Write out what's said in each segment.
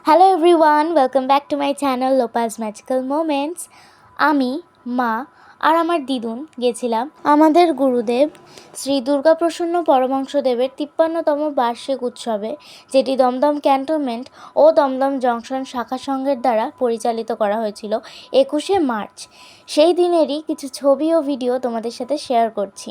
Hello everyone, welcome back to my channel Lopa's magical moments. আমি মা আর আমার দিদুন গেছিলাম আমাদের গুরুদেব শ্রী দুর্গাপ্রসন্ন পরমহংসদেবের ৫৩তম বার্ষিক উৎসবে, যেটি দমদম ক্যান্টনমেন্ট ও দমদম জংশন শাখা সংঘের দ্বারা পরিচালিত করা হয়েছিল ২১শে মার্চ। সেই দিনেরই কিছু ছবি ও ভিডিও তোমাদের সাথে শেয়ার করছি।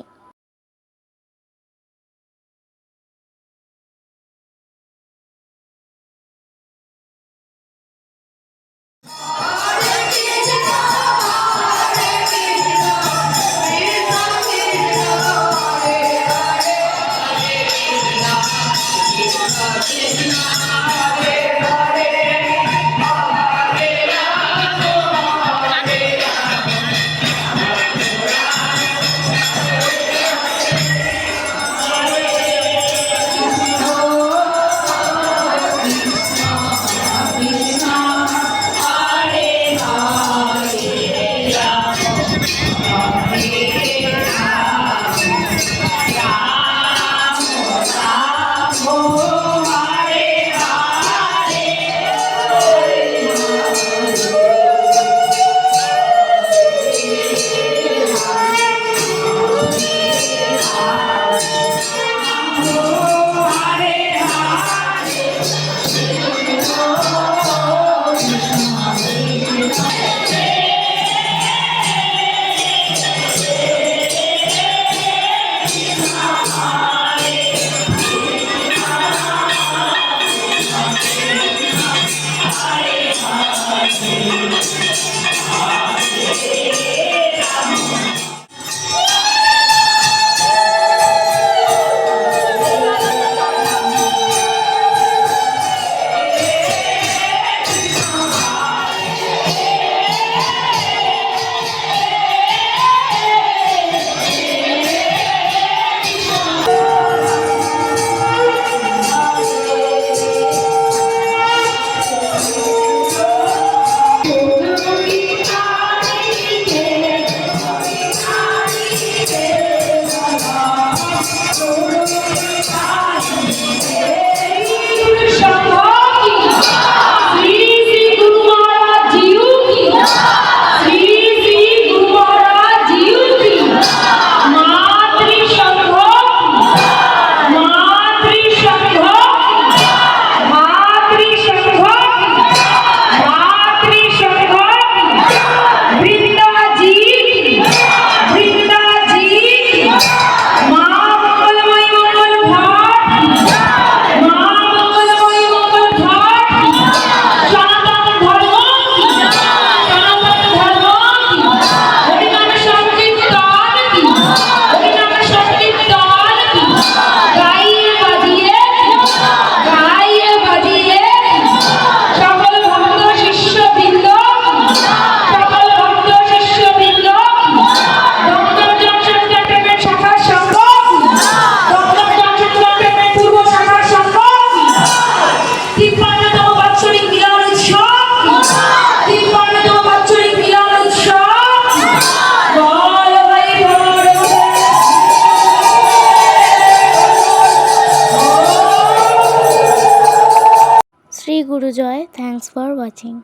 Sri Guru Joy, thanks for watching.